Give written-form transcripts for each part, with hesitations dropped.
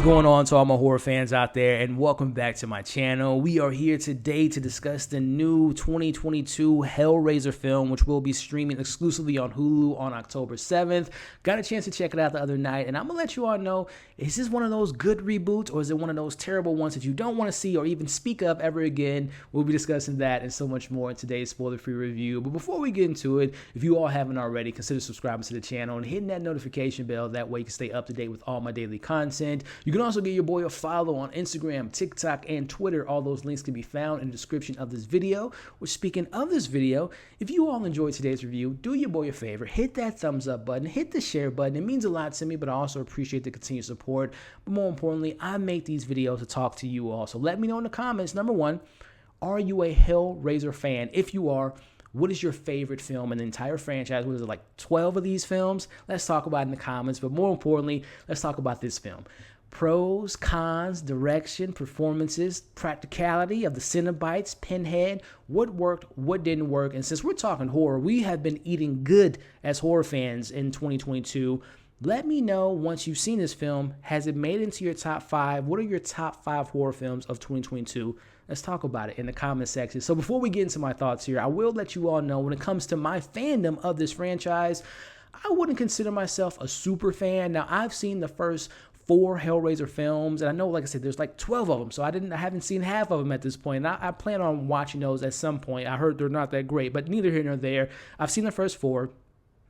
going on to all my horror fans out there, and welcome back to my channel. We are here today to discuss the new 2022 Hellraiser film, which will be streaming exclusively on Hulu on October 7th. Got a chance to check it out the other night, and I'm going to let you all know, is this one of those good reboots, or is it one of those terrible ones that you don't want to see or even speak of ever again? We'll be discussing that and so much more in today's spoiler-free review. But before we get into it, if you all haven't already, consider subscribing to the channel and hitting that notification bell. That way you can stay up to date with all my daily content. You can also give your boy a follow on Instagram, TikTok, and Twitter. All those links can be found in the description of this video. Which, speaking of this video, if you all enjoyed today's review, do your boy a favor, hit that thumbs up button, hit the share button. It means a lot to me, but I also appreciate the continued support. But more importantly, I make these videos to talk to you all. So let me know in the comments, number one, are you a Hellraiser fan? If you are, what is your favorite film in the entire franchise? What is it, like 12 of these films? Let's talk about it in the comments. But more importantly, let's talk about this film. Pros, cons, direction, performances, practicality of the Cenobites, Pinhead, what worked, what didn't work. And since we're talking horror, we have been eating good as horror fans in 2022. Let me know once you've seen this film, has it made it into your top 5? What are your top 5 horror films of 2022? Let's talk about it in the comment section. So before we get into my thoughts here, I will let you all know when it comes to my fandom of this franchise, I wouldn't consider myself a super fan. Now, I've seen the first 4 Hellraiser films, and I know, like I said, there's like 12 of them, so I haven't seen half of them at this point. And I plan on watching those at some point. I heard they're not that great, but neither here nor there. I've seen the first 4.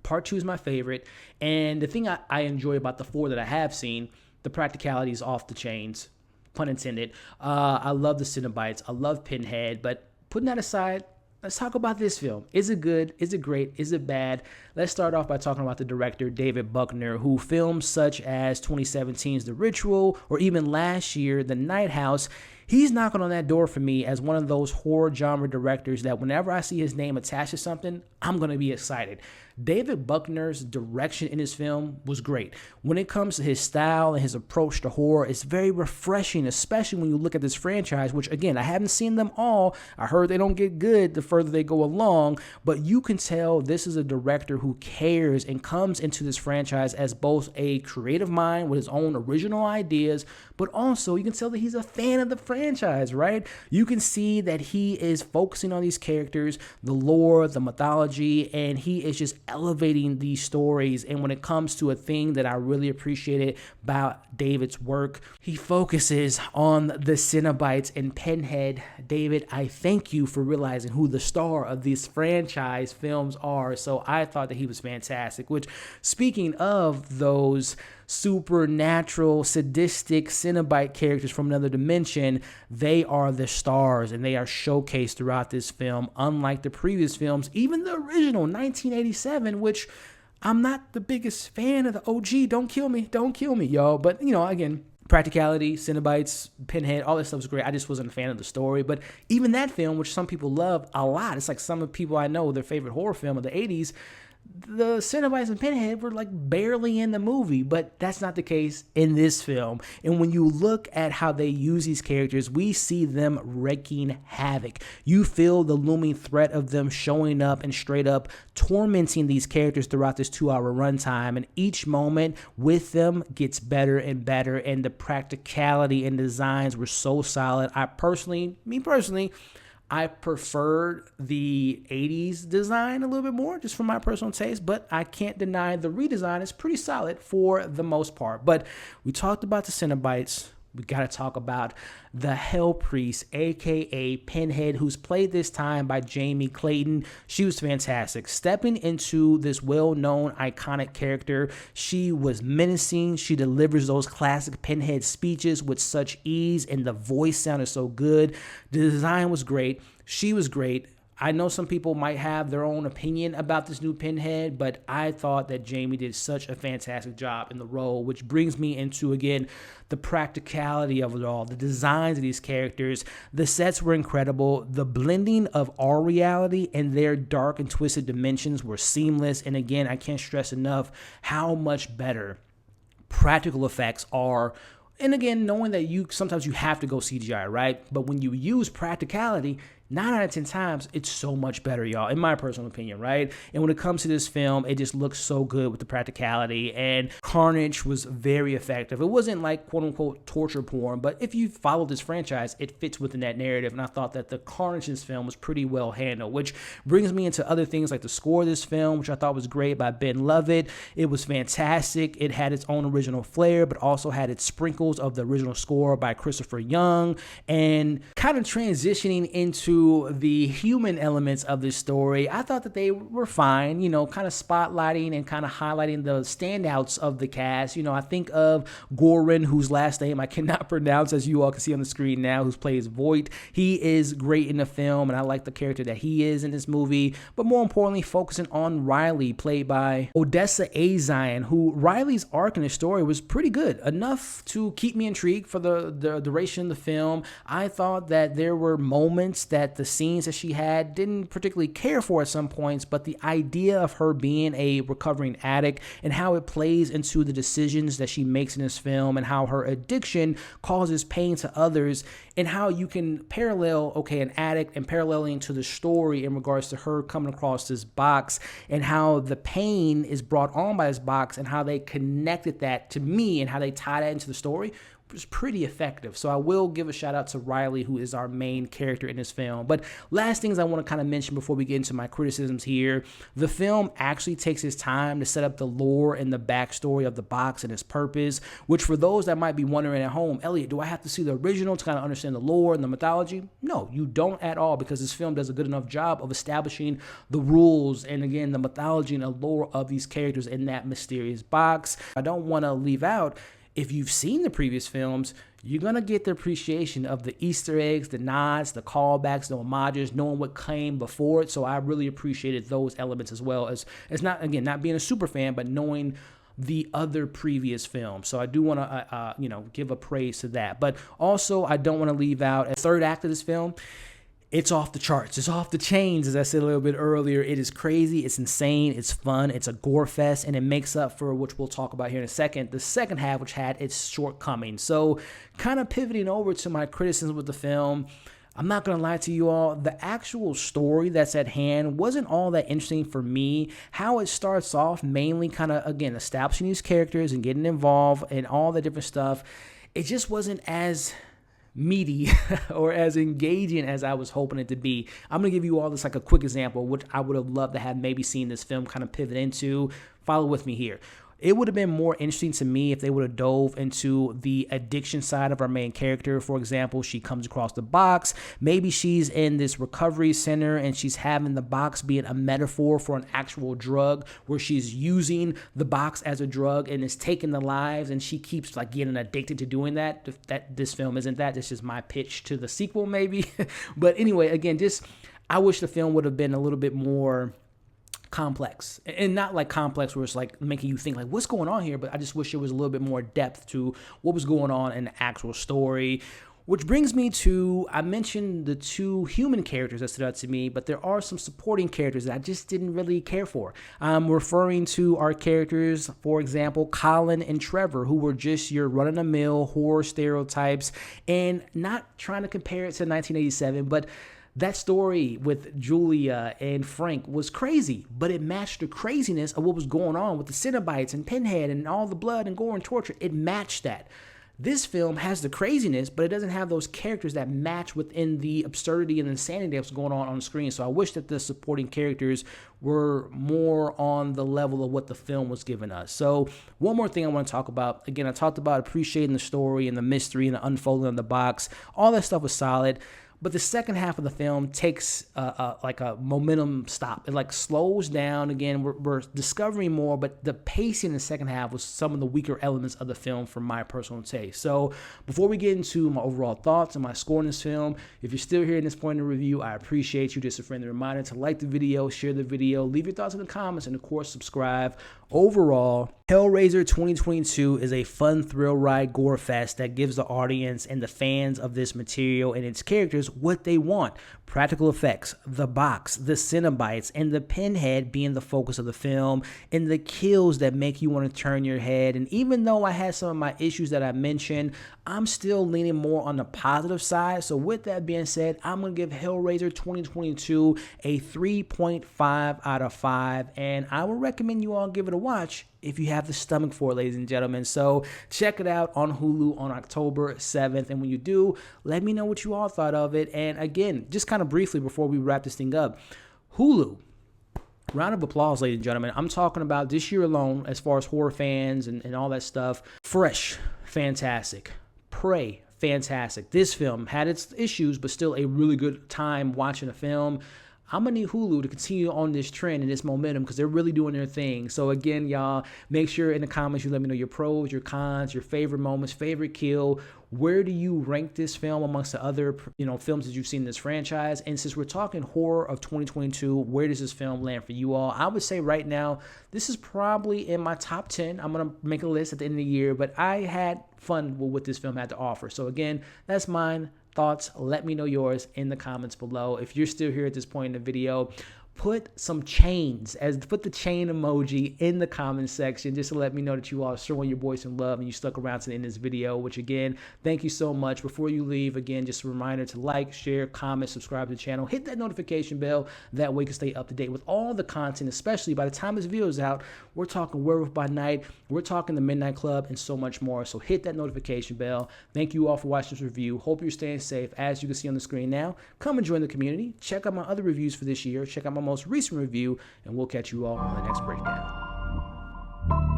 Part 2 is my favorite, and the thing I enjoy about the 4 that I have seen, the practicality is off the chains, pun intended. I love the Cenobites, I love Pinhead, but putting that aside, let's talk about this film. Is it good? Is it great? Is it bad? Let's start off by talking about the director, David Bruckner, who films such as 2017's The Ritual, or even last year, The Night House. He's knocking on that door for me as one of those horror genre directors that whenever I see his name attached to something, I'm going to be excited. David Bruckner's direction in his film was great. When it comes to his style and his approach to horror, it's very refreshing, especially when you look at this franchise, which, again, I haven't seen them all. I heard they don't get good the further they go along, but you can tell this is a director who cares and comes into this franchise as both a creative mind with his own original ideas, but also you can tell that he's a fan of the franchise, right? You can see that he is focusing on these characters, the lore, the mythology, and he is just elevating these stories. And when it comes to a thing that I really appreciated about David's work, he focuses on the Cenobites and Pinhead. David, I thank you for realizing who the star of these franchise films are. So I thought that he was fantastic, which, speaking of those supernatural, sadistic Cenobite characters from another dimension, they are the stars and they are showcased throughout this film, unlike the previous films, even the original 1987, which I'm not the biggest fan of the OG. Don't kill me, y'all. But, you know, again, practicality, Cenobites, Pinhead, all this stuff is great. I just wasn't a fan of the story. But even that film, which some people love a lot, it's like some of the people I know, their favorite horror film of the 80s, the Cenobites and Pinhead were like barely in the movie, but that's not the case in this film. And when you look at how they use these characters, we see them wreaking havoc. You feel the looming threat of them showing up and straight up tormenting these characters throughout this 2-hour runtime. And each moment with them gets better and better. And the practicality and designs were so solid. Me personally, I preferred the 80s design a little bit more, just for my personal taste, but I can't deny the redesign is pretty solid for the most part. But we talked about the Cenobites. We got to talk about the Hell Priest, a.k.a. Pinhead, who's played this time by Jamie Clayton. She was fantastic. Stepping into this well-known, iconic character, she was menacing. She delivers those classic Pinhead speeches with such ease, and the voice sounded so good. The design was great. She was great. I know some people might have their own opinion about this new Pinhead, but I thought that Jamie did such a fantastic job in the role, which brings me into, again, the practicality of it all, the designs of these characters. The sets were incredible. The blending of our reality and their dark and twisted dimensions were seamless. And again, I can't stress enough how much better practical effects are. And again, knowing that sometimes you have to go CGI, right? But when you use practicality, 9 out of 10 times, it's so much better, y'all, in my personal opinion, right? And when it comes to this film, it just looks so good with the practicality, and carnage was very effective. It wasn't like quote-unquote torture porn, but if you follow this franchise, it fits within that narrative, and I thought that the carnage in this film was pretty well handled, which brings me into other things like the score of this film, which I thought was great by Ben Lovett. It was fantastic. It had its own original flair, but also had its sprinkles of the original score by Christopher Young, and kind of transitioning into the human elements of this story, I thought that they were fine, you know, kind of spotlighting and kind of highlighting the standouts of the cast. You know, I think of Goran, whose last name I cannot pronounce, as you all can see on the screen now, who plays Voight. He is great in the film, and I like the character that he is in this movie, but more importantly, focusing on Riley, played by Odessa A'zion, who Riley's arc in the story was pretty good, enough to keep me intrigued for the duration of the film. I thought that there were moments that the scenes that she had didn't particularly care for at some points, but the idea of her being a recovering addict and how it plays into the decisions that she makes in this film, and how her addiction causes pain to others, and how you can parallel, okay, an addict and paralleling to the story in regards to her coming across this box, and how the pain is brought on by this box, and how they connected that to me, and how they tie that into the story was pretty effective. So I will give a shout out to Riley, who is our main character in this film. But last things I want to kind of mention before we get into my criticisms here, the film actually takes its time to set up the lore and the backstory of the box and its purpose, which for those that might be wondering at home, Elliot, do I have to see the original to kind of understand the lore and the mythology? No, you don't at all, because this film does a good enough job of establishing the rules and, again, the mythology and the lore of these characters in that mysterious box. I don't want to leave out, if you've seen the previous films, you're going to get the appreciation of the Easter eggs, the nods, the callbacks, the homages, knowing what came before it. So I really appreciated those elements, as well as not, again, not being a super fan, but knowing the other previous films. So I do want to, give a praise to that. But also, I don't want to leave out a third act of this film. It's off the charts. It's off the chains, as I said a little bit earlier. It is crazy. It's insane. It's fun. It's a gore fest, and it makes up for, which we'll talk about here in a second, the second half, which had its shortcomings. So kind of pivoting over to my criticism with the film, I'm not going to lie to you all, the actual story that's at hand wasn't all that interesting for me. How it starts off, mainly kind of, again, establishing these characters and getting involved and all the different stuff, it just wasn't as meaty or as engaging as I was hoping it to be. I'm going to give you all this like a quick example, which I would have loved to have maybe seen this film kind of pivot into. Follow with me here. It would have been more interesting to me if they would have dove into the addiction side of our main character. For example, she comes across the box. Maybe she's in this recovery center and she's having the box being a metaphor for an actual drug, where she's using the box as a drug and is taking the lives, and she keeps like getting addicted to doing that. That this film isn't that. This is my pitch to the sequel, maybe. But anyway, again, I wish the film would have been a little bit more complex, and not like complex where it's like making you think like what's going on here, but I just wish there was a little bit more depth to what was going on in the actual story. Which brings me to, I mentioned the two human characters that stood out to me, but there are some supporting characters that I just didn't really care for. I'm referring to our characters, for example, Colin and Trevor, who were just your run-of-the-mill horror stereotypes, and not trying to compare it to 1987, but that story with Julia and Frank was crazy, but it matched the craziness of what was going on with the Cenobites and Pinhead and all the blood and gore and torture. It matched that. This film has the craziness, but it doesn't have those characters that match within the absurdity and insanity that's going on the screen. So I wish that the supporting characters were more on the level of what the film was giving us. So one more thing I want to talk about. Again, I talked about appreciating the story and the mystery and the unfolding of the box. All that stuff was solid. But the second half of the film takes like a momentum stop. It like slows down. Again, we're discovering more, but the pacing in the second half was some of the weaker elements of the film from my personal taste. So before we get into my overall thoughts and my score in this film, if you're still here in this point in the review, I appreciate you. Just a friendly reminder to like the video, share the video, leave your thoughts in the comments, and of course, subscribe. Overall, Hellraiser 2022 is a fun thrill ride gore fest that gives the audience and the fans of this material and its characters what they want. practical effects, the box, the Cenobites, and the Pinhead being the focus of the film, and the kills that make you want to turn your head. And even though I had some of my issues that I mentioned, I'm still leaning more on the positive side. So with that being said, I'm going to give Hellraiser 2022 a 3.5 out of 5, and I would recommend you all give it a watch if you have the stomach for it, ladies and gentlemen. So check it out on Hulu on October 7th. And when you do, let me know what you all thought of it. And again, just kind of briefly before we wrap this thing up, Hulu, round of applause, ladies and gentlemen. I'm talking about this year alone, as far as horror fans and all that stuff. Fresh, fantastic. Prey, fantastic. This film had its issues, but still a really good time watching a film. I'm going to need Hulu to continue on this trend and this momentum because they're really doing their thing. So again, y'all, make sure in the comments you let me know your pros, your cons, your favorite moments, favorite kill. Where do you rank this film amongst the other, films that you've seen in this franchise? And since we're talking horror of 2022, where does this film land for you all? I would say right now, this is probably in my top 10. I'm going to make a list at the end of the year, but I had fun with what this film had to offer. So again, that's mine. Thoughts, let me know yours in the comments below. If you're still here at this point in the video, put some chains, put the chain emoji in the comment section just to let me know that you all are showing your boys some love and you stuck around to the end of this video, which again, thank you so much. Before you leave, again, just a reminder to like, share, comment, subscribe to the channel, hit that notification bell. That way you can stay up to date with all the content, especially by the time this video is out. We're talking Werewolf by Night, we're talking the Midnight Club, and so much more. So hit that notification bell. Thank you all for watching this review. Hope you're staying safe. As you can see on the screen now, come and join the community. Check out my other reviews for this year. Check out my most recent review, and we'll catch you all on the next breakdown.